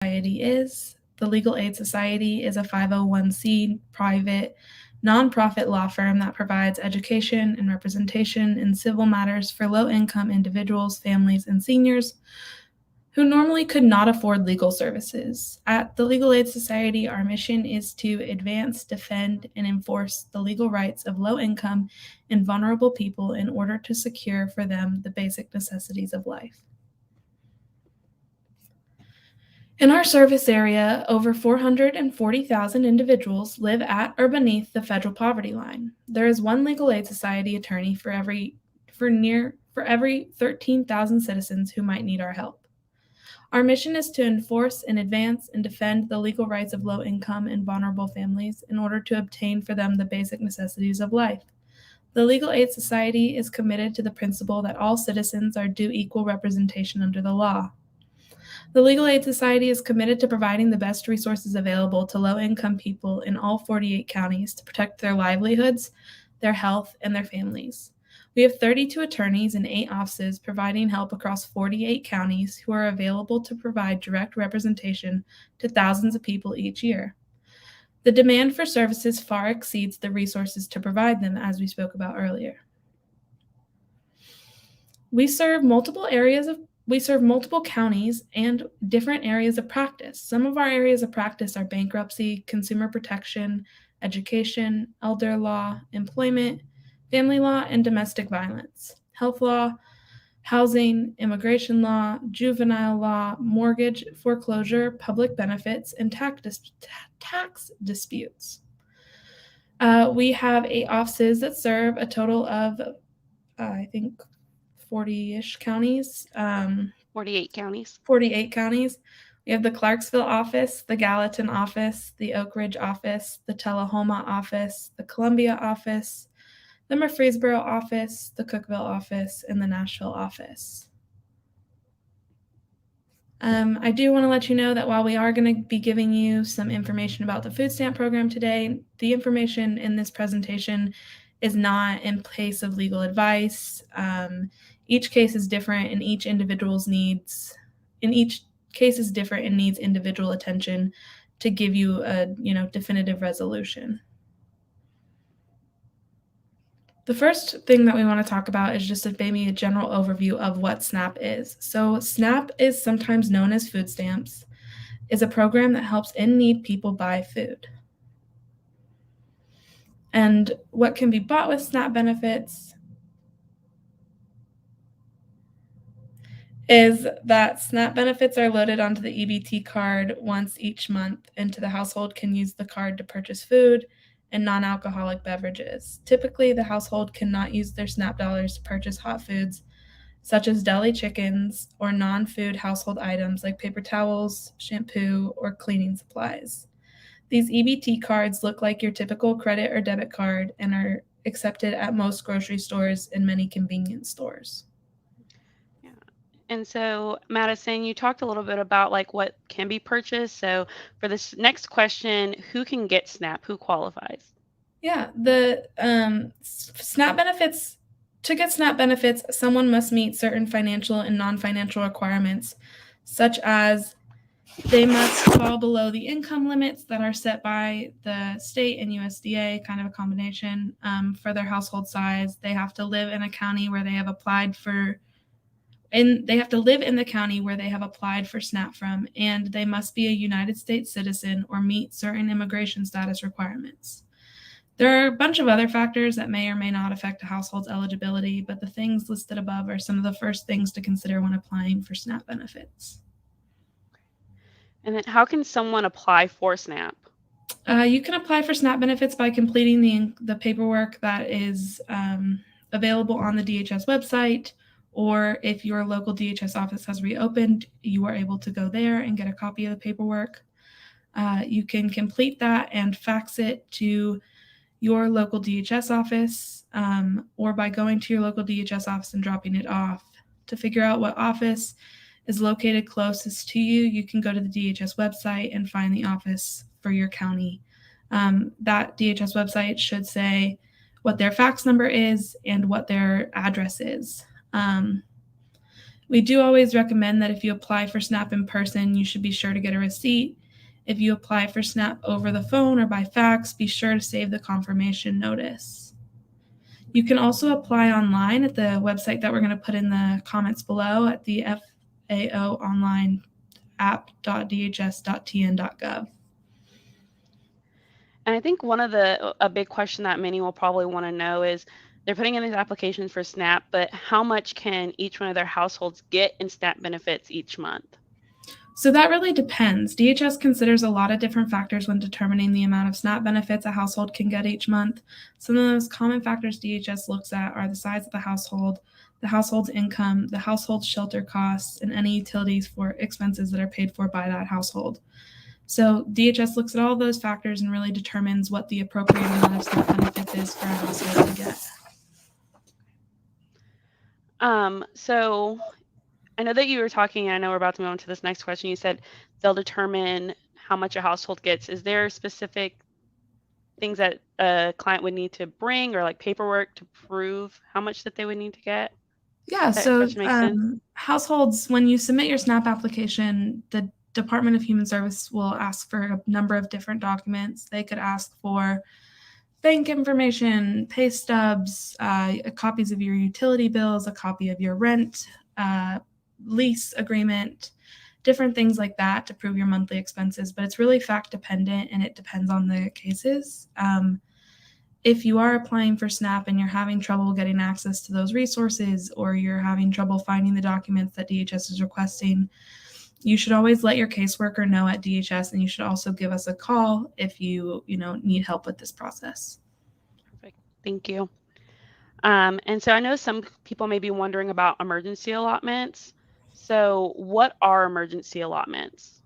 Society is. The Legal Aid Society is a 501c private nonprofit law firm that provides education and representation in civil matters for low-income individuals, families, and seniors who normally could not afford legal services. At the Legal Aid Society, our mission is to advance, defend, and enforce the legal rights of low-income and vulnerable people in order to secure for them the basic necessities of life. In our service area, over 440,000 individuals live at or beneath the federal poverty line. There is one legal aid society attorney for every 13,000 citizens who might need our help. Our mission is to enforce and advance and defend the legal rights of low-income and vulnerable families in order to obtain for them the basic necessities of life. The Legal Aid Society is committed to the principle that all citizens are due equal representation under the law. The Legal Aid Society is committed to providing the best resources available to low-income people in all 48 counties to protect their livelihoods, their health, and their families. We have 32 attorneys and 8 offices providing help across 48 counties who are available to provide direct representation to thousands of people each year. The demand for services far exceeds the resources to provide them, as we spoke about earlier. We serve multiple counties and different areas of practice. Some of our areas of practice are bankruptcy, consumer protection, education, elder law, employment, family law, and domestic violence, health law, housing, immigration law, juvenile law, mortgage, foreclosure, public benefits, and tax disputes. We have 8 offices that serve a total of, I think, 40-ish counties. 48 counties. 48 counties. We have the Clarksville office, the Gallatin office, the Oak Ridge office, the Tullahoma office, the Columbia office, the Murfreesboro office, the Cookeville office, and the Nashville office. I do want to let you know that while we are going to be giving you some information about the food stamp program today, the information in this presentation is not in place of legal advice. Each case is different, and each case is different and needs individual attention to give you a definitive resolution. The first thing that we want to talk about is just maybe a general overview of what SNAP is. So SNAP is sometimes known as food stamps, is a program that helps in-need people buy food. And what can be bought with SNAP benefits is that SNAP benefits are loaded onto the EBT card once each month, and the household can use the card to purchase food and non-alcoholic beverages. Typically, the household cannot use their SNAP dollars to purchase hot foods, such as deli chickens or non-food household items like paper towels, shampoo, or cleaning supplies. These EBT cards look like your typical credit or debit card and are accepted at most grocery stores and many convenience stores. Yeah. And so, Madison, you talked a little bit about what can be purchased. So for this next question, who can get SNAP? Who qualifies? Yeah, the SNAP benefits. To get SNAP benefits, someone must meet certain financial and non-financial requirements, such as they must fall below the income limits that are set by the state and USDA, kind of a combination, for their household size. They have to live in a county where they have applied for, and they have to live in the county where they have applied for SNAP from, and they must be a United States citizen or meet certain immigration status requirements. There are a bunch of other factors that may or may not affect a household's eligibility, but the things listed above are some of the first things to consider when applying for SNAP benefits. And then how can someone apply for SNAP? You can apply for SNAP benefits by completing the paperwork that is available on the DHS website, or if your local DHS office has reopened, you are able to go there and get a copy of the paperwork. You can complete that and fax it to your local DHS office, or by going to your local DHS office and dropping it off. To figure out what office is located closest to you, you can go to the DHS website and find the office for your county. That DHS website should say what their fax number is and what their address is. We do always recommend that if you apply for SNAP in person, you should be sure to get a receipt. If you apply for SNAP over the phone or by fax, be sure to save the confirmation notice. You can also apply online at the website that we're going to put in the comments below at the FAO online app.dhs.tn.gov. And I think a big question that many will probably want to know is they're putting in these applications for SNAP, but how much can each one of their households get in SNAP benefits each month? So that really depends. DHS considers a lot of different factors when determining the amount of SNAP benefits a household can get each month. Some of the most common factors DHS looks at are the size of the household's income, the household's shelter costs, and any utilities for expenses that are paid for by that household. So DHS looks at all those factors and really determines what the appropriate amount of SNAP benefits is for a household to get. So I know that you were talking, I know we're about to move on to this next question. You said they'll determine how much a household gets. Is there specific things that a client would need to bring or like paperwork to prove how much that they would need to get? Yeah, That so question makes sense. households, when you submit your SNAP application, the Department of Human Service will ask for a number of different documents. They could ask for bank information, pay stubs, copies of your utility bills, a copy of your rent, lease agreement, different things like that to prove your monthly expenses. But it's really fact dependent and it depends on the cases. If you are applying for SNAP and you're having trouble getting access to those resources or you're having trouble finding the documents that DHS is requesting, you should always let your caseworker know at DHS, and you should also give us a call if you need help with this process. Perfect. Thank you. And so I know some people may be wondering about emergency allotments. So what are emergency allotments?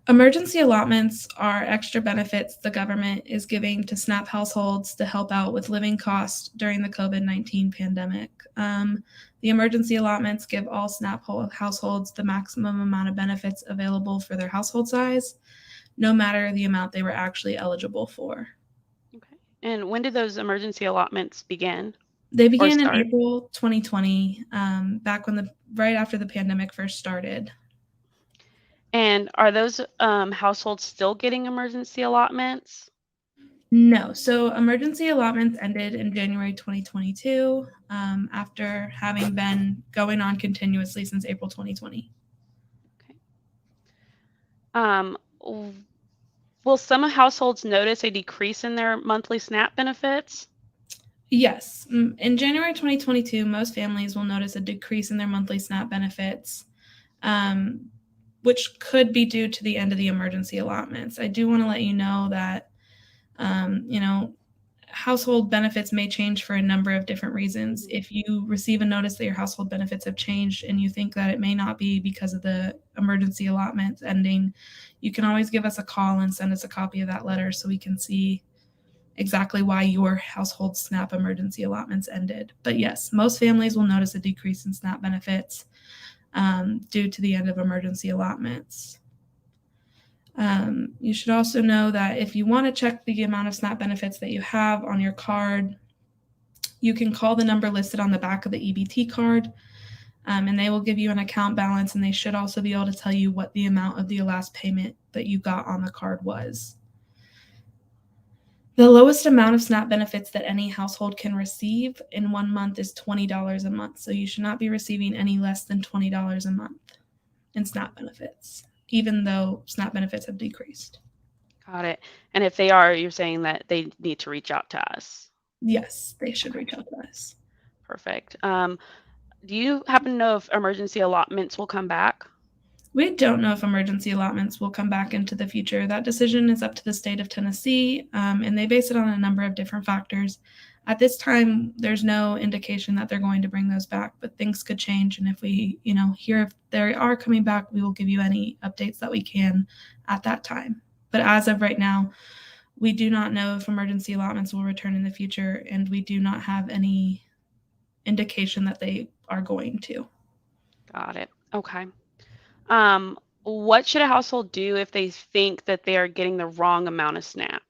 Emergency allotments are extra benefits the government is giving to SNAP households to help out with living costs during the COVID-19 pandemic. The emergency allotments give all SNAP households the maximum amount of benefits available for their household size, no matter the amount they were actually eligible for. Okay. And when did those emergency allotments begin? They began in April 2020, right after the pandemic first started. And are those households still getting emergency allotments? No. So emergency allotments ended in January 2022 after having been going on continuously since April 2020. Okay. Will some households notice a decrease in their monthly SNAP benefits? Yes. In January 2022, most families will notice a decrease in their monthly SNAP benefits, which could be due to the end of the emergency allotments. I do want to let you know that household benefits may change for a number of different reasons. If you receive a notice that your household benefits have changed and you think that it may not be because of the emergency allotments ending, you can always give us a call and send us a copy of that letter so we can see exactly why your household SNAP emergency allotments ended. But yes, most families will notice a decrease in SNAP benefits due to the end of emergency allotments. You should also know that if you want to check the amount of SNAP benefits that you have on your card, you can call the number listed on the back of the EBT card, and they will give you an account balance, and they should also be able to tell you what the amount of the last payment that you got on the card was. The lowest amount of SNAP benefits that any household can receive in 1 month is $20 a month, so you should not be receiving any less than $20 a month in SNAP benefits, even though SNAP benefits have decreased. Got it. And if they are, you're saying that they need to reach out to us? Yes, they should reach out to us. Perfect. Do you happen to know if emergency allotments will come back? We don't know if emergency allotments will come back into the future. That decision is up to the state of Tennessee, and they base it on a number of different factors. At this time, there's no indication that they're going to bring those back, but things could change. And if we, hear if they are coming back, we will give you any updates that we can at that time. But as of right now, we do not know if emergency allotments will return in the future, and we do not have any indication that they are going to. Got it. Okay. What should a household do if they think that they are getting the wrong amount of SNAP?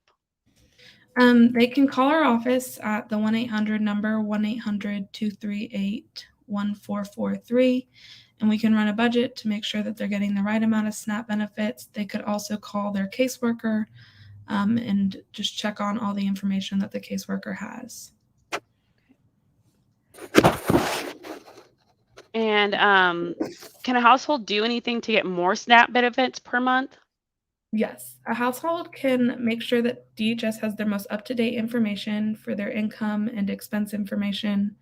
They can call our office at the 1-800 number, 1-800-238-1037, 1443, and we can run a budget to make sure that they're getting the right amount of SNAP benefits. They could also call their caseworker and just check on all the information that the caseworker has. And can a household do anything to get more SNAP benefits per month? Yes, a household can make sure that DHS has their most up-to-date information for their income and expense information.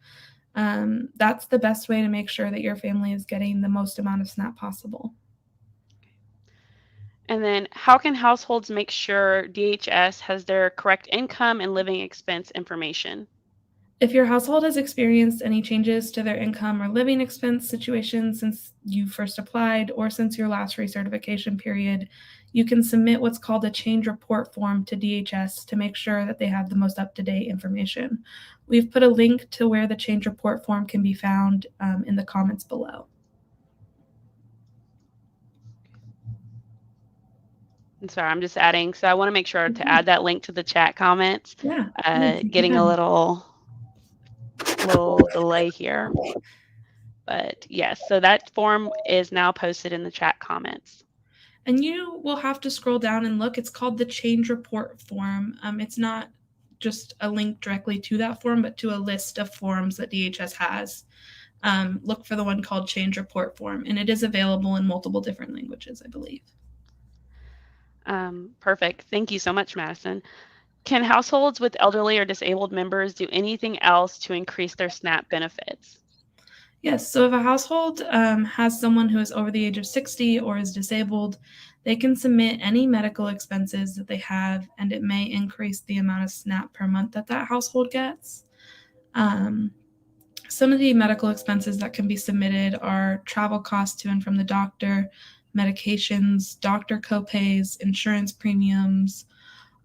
That's the best way to make sure that your family is getting the most amount of SNAP possible. And then how can households make sure DHS has their correct income and living expense information? If your household has experienced any changes to their income or living expense situation since you first applied or since your last recertification period, you can submit what's called a change report form to DHS to make sure that they have the most up-to-date information. We've put a link to where the change report form can be found in the comments below. And sorry, I'm just adding. So I want to make sure to add that link to the chat comments. Yeah. Getting a little delay here. But yes, so that form is now posted in the chat comments. And you will have to scroll down and look. It's called the change report form. It's not just a link directly to that form, but to a list of forms that DHS has. Look for the one called change report form, and it is available in multiple different languages, I believe. Perfect. Thank you so much, Madison. Can households with elderly or disabled members do anything else to increase their SNAP benefits? Yes, so if a household has someone who is over the age of 60 or is disabled, they can submit any medical expenses that they have, and it may increase the amount of SNAP per month that that household gets. Some of the medical expenses that can be submitted are travel costs to and from the doctor, medications, doctor copays, insurance premiums.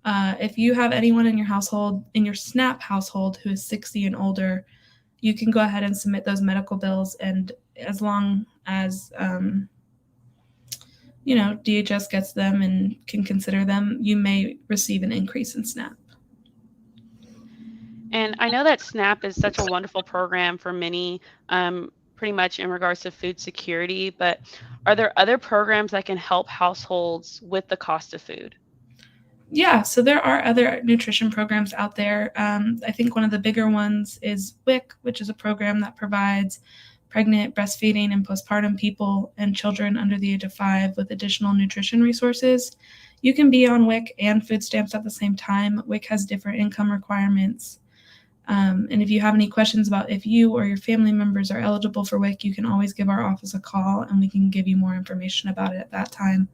If you have anyone in your household, in your SNAP household, who is 60 and older, you can go ahead and submit those medical bills, and as long as DHS gets them and can consider them, you may receive an increase in SNAP. And I know that SNAP is such a wonderful program for many, pretty much in regards to food security, but are there other programs that can help households with the cost of food? Yeah, so there are other nutrition programs out there. I think one of the bigger ones is WIC, which is a program that provides pregnant, breastfeeding, and postpartum people and children under the age of 5 with additional nutrition resources. You can be on WIC and food stamps at the same time. WIC has different income requirements. And if you have any questions about if you or your family members are eligible for WIC, you can always give our office a call and we can give you more information about it at that time.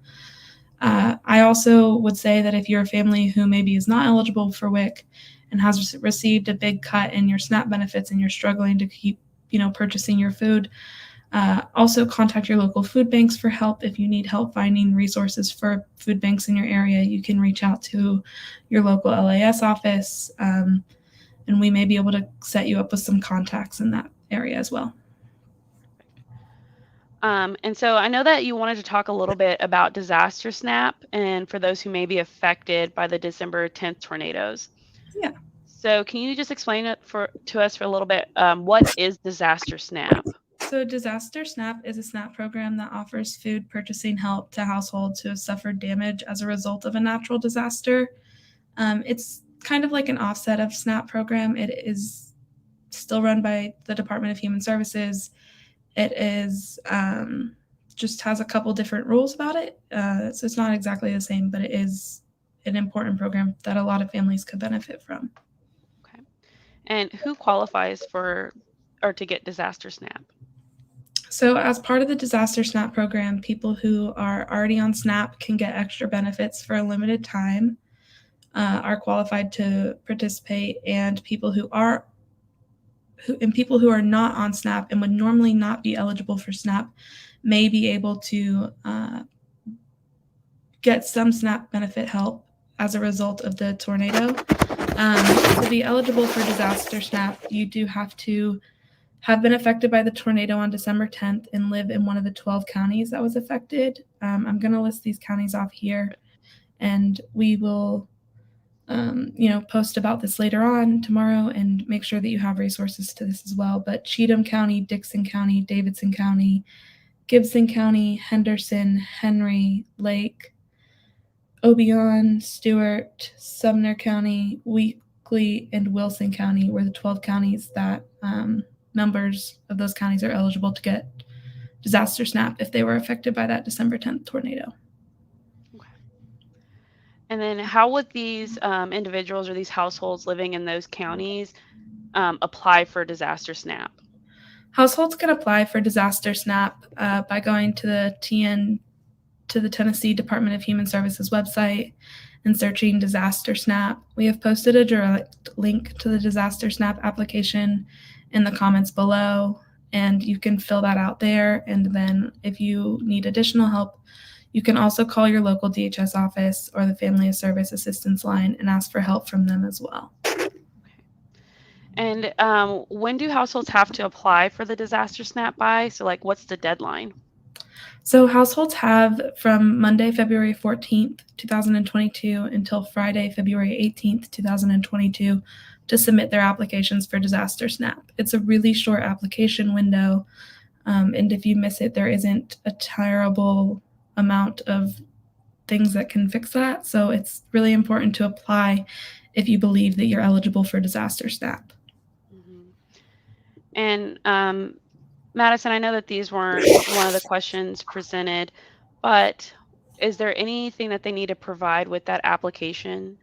I also would say that if you're a family who maybe is not eligible for WIC and has received a big cut in your SNAP benefits and you're struggling to keep, purchasing your food, also contact your local food banks for help. If you need help finding resources for food banks in your area, you can reach out to your local LAS office, and we may be able to set you up with some contacts in that area as well. And so I know that you wanted to talk a little bit about disaster SNAP and for those who may be affected by the December 10th tornadoes. Yeah. So can you just explain it to us for a little bit? What is disaster SNAP? So Disaster SNAP is a SNAP program that offers food purchasing help to households who have suffered damage as a result of a natural disaster. It's kind of like an offset of SNAP program. It is still run by the Department of Human Services. It is just has a couple different rules about it. So it's not exactly the same, but it is an important program that a lot of families could benefit from. Okay. And who qualifies for or to get disaster SNAP? So as part of the Disaster SNAP program, people who are already on SNAP can get extra benefits for a limited time, are qualified to participate, and people who are not on SNAP and would normally not be eligible for SNAP may be able to get some SNAP benefit help as a result of the tornado. To be eligible for disaster SNAP, you do have to have been affected by the tornado on December 10th and live in one of the 12 counties that was affected. I'm going to list these counties off here, and we will post about this later on tomorrow and make sure that you have resources to this as well. But Cheatham County, Dixon County, Davidson County, Gibson County, Henderson, Henry, Lake, Obion, Stewart, Sumner County, Weakley, and Wilson County were the 12 counties that members of those counties are eligible to get disaster SNAP if they were affected by that December 10th tornado. Okay. And then how would these individuals or these households living in those counties apply for disaster SNAP? Households can apply for disaster SNAP by going to the Tennessee Department of Human Services website and searching disaster SNAP. We have posted a direct link to the disaster SNAP application in the comments below, and you can fill that out there. And then if you need additional help, you can also call your local DHS office or the Family Service Assistance line and ask for help from them as well. And when do households have to apply for the disaster SNAP by? So like, what's the deadline? So households have from Monday, February 14th, 2022 until Friday, February 18th, 2022 to submit their applications for disaster SNAP. It's a really short application window. And if you miss it, there isn't a terrible amount of things that can fix that. So it's really important to apply if you believe that you're eligible for disaster SNAP. Mm-hmm. And Madison, I know that these weren't one of the questions presented, but is there anything that they need to provide with that application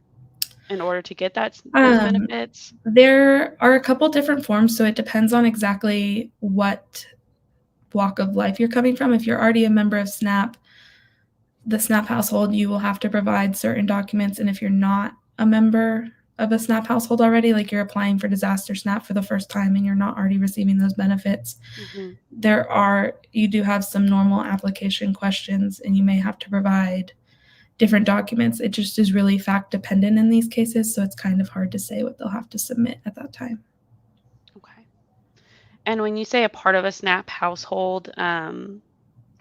in order to get those benefits? There are a couple different forms, so it depends on exactly what walk of life you're coming from. If you're already a member of SNAP, the SNAP household, you will have to provide certain documents. And if you're not a member of a SNAP household already, like you're applying for disaster SNAP for the first time and you're not already receiving those benefits, you do have some normal application questions and you may have to provide different documents. It just is really fact dependent in these cases, so it's kind of hard to say what they'll have to submit at that time. Okay. And when you say a part of a SNAP household, can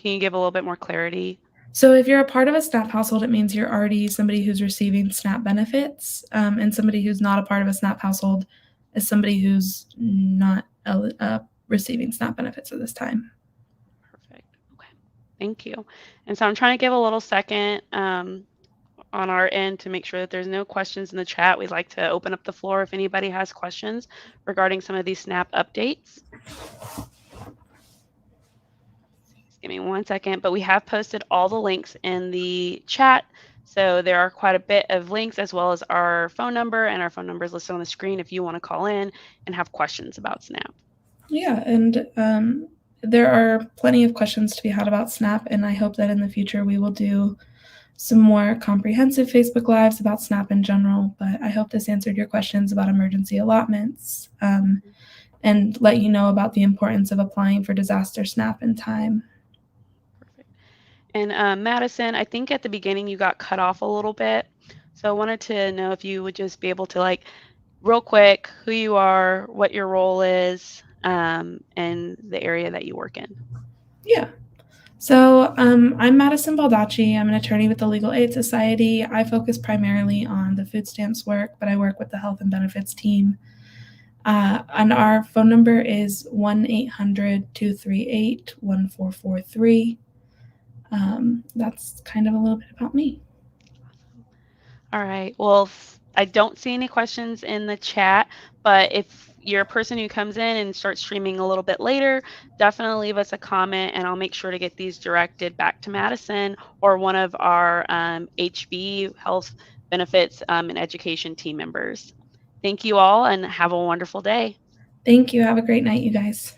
you give a little bit more clarity? So if you're a part of a SNAP household, it means you're already somebody who's receiving SNAP benefits, and somebody who's not a part of a SNAP household is somebody who's not receiving SNAP benefits at this time. Perfect. Okay. Thank you. And so I'm trying to give a little second on our end to make sure that there's no questions in the chat. We'd like to open up the floor if anybody has questions regarding some of these SNAP updates. Give me one second, but we have posted all the links in the chat. So there are quite a bit of links as well as our phone number, and our phone number is listed on the screen if you want to call in and have questions about SNAP. Yeah, and there are plenty of questions to be had about SNAP, and I hope that in the future we will do some more comprehensive Facebook Lives about SNAP in general. But I hope this answered your questions about emergency allotments and let you know about the importance of applying for disaster SNAP in time. And Madison, I think at the beginning you got cut off a little bit. So I wanted to know if you would just be able to, like, real quick, who you are, what your role is, and the area that you work in. Yeah. So I'm Madison Baldacci. I'm an attorney with the Legal Aid Society. I focus primarily on the food stamps work, but I work with the health and benefits team. And our phone number is 1-800-238-1443. That's kind of a little bit about me. All right. Well, I don't see any questions in the chat, but if you're a person who comes in and starts streaming a little bit later, definitely leave us a comment and I'll make sure to get these directed back to Madison or one of our HB Health Benefits and Education team members. Thank you all and have a wonderful day. Thank you. Have a great night, you guys.